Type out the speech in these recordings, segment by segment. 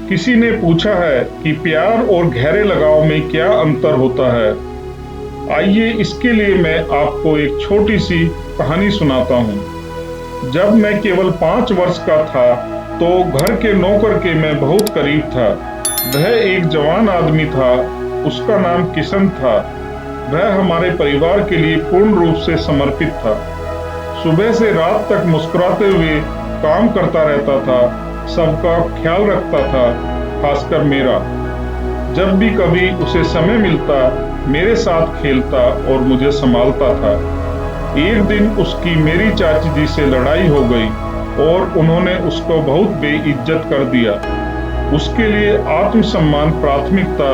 किसी ने पूछा है कि प्यार और गहरे लगाव में क्या अंतर होता है। आइए इसके लिए मैं आपको एक छोटी सी कहानी सुनाता हूँ। जब मैं केवल 5 वर्ष का था तो घर के नौकर के मैं बहुत करीब था। वह एक जवान आदमी था, उसका नाम किशन था। वह हमारे परिवार के लिए पूर्ण रूप से समर्पित था। सुबह से रात तक मुस्कुराते हुए काम करता रहता था, सबका ख्याल रखता था, खासकर मेरा। जब भी कभी उसे समय मिलता मेरे साथ खेलता और मुझे संभालता था। एक दिन उसकी मेरी चाची जी से लड़ाई हो गई और उन्होंने उसको बहुत बेइज्जत कर दिया। उसके लिए आत्मसम्मान प्राथमिकता,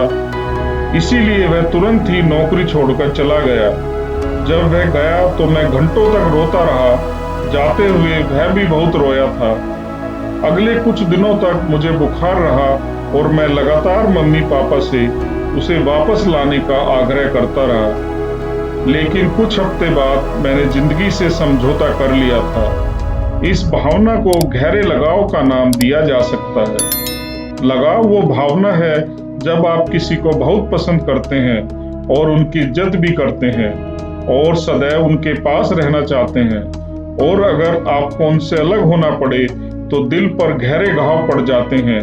इसीलिए वह तुरंत ही नौकरी छोड़कर चला गया। जब वह गया तो मैं घंटों तक रोता रहा। जाते हुए वह भी बहुत रोया था। अगले कुछ दिनों तक मुझे बुखार रहा और मैं लगातार मम्मी पापा से उसे वापस लाने का आग्रह करता रहा। लेकिन कुछ हफ्ते बाद मैंने जिंदगी से समझौता कर लिया था। इस भावना को गहरे लगाव का नाम दिया जा सकता है। लगाव वो भावना है जब आप किसी को बहुत पसंद करते हैं और उनकी इज्जत भी करते हैं और सदैव उनके पास रहना चाहते हैं, और अगर आपको उनसे अलग होना पड़े तो दिल पर गहरे घाव पड़ जाते हैं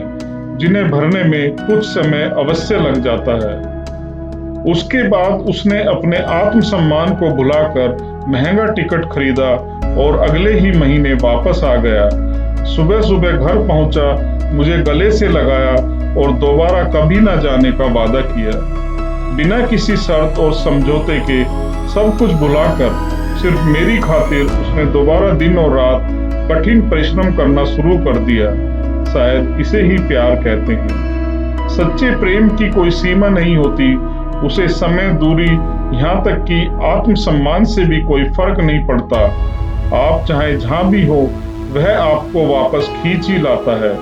जिन्हें भरने में कुछ समय अवश्य लग जाता है। उसके बाद उसने अपने आत्मसम्मान को भुलाकर महंगा टिकट खरीदा और अगले ही महीने वापस आ गया। सुबह सुबह घर पहुंचा, मुझे गले से लगाया और दोबारा कभी ना जाने का वादा किया। बिना किसी शर्त और समझौते के सब कुछ भुलाकर सिर्फ मेरी खातिर उसने दोबारा दिन और रात कठिन परिश्रम करना शुरू कर दिया। शायद इसे ही प्यार कहते हैं। सच्चे प्रेम की कोई सीमा नहीं होती। उसे समय, दूरी, यहाँ तक कि आत्मसम्मान से भी कोई फर्क नहीं पड़ता। आप चाहे जहाँ भी हो, वह आपको वापस खींच ही लाता है,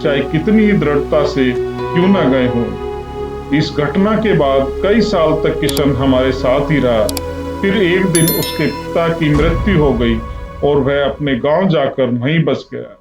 चाहे कितनी ही दृढ़ता से क्यों न गए हों। इस घटना के बाद कई साल तक किशन हमारे साथ ही रहा। फिर एक दिन उसके पिता की मृत्यु हो गई और वह अपने गांव जाकर वहीं बस गया।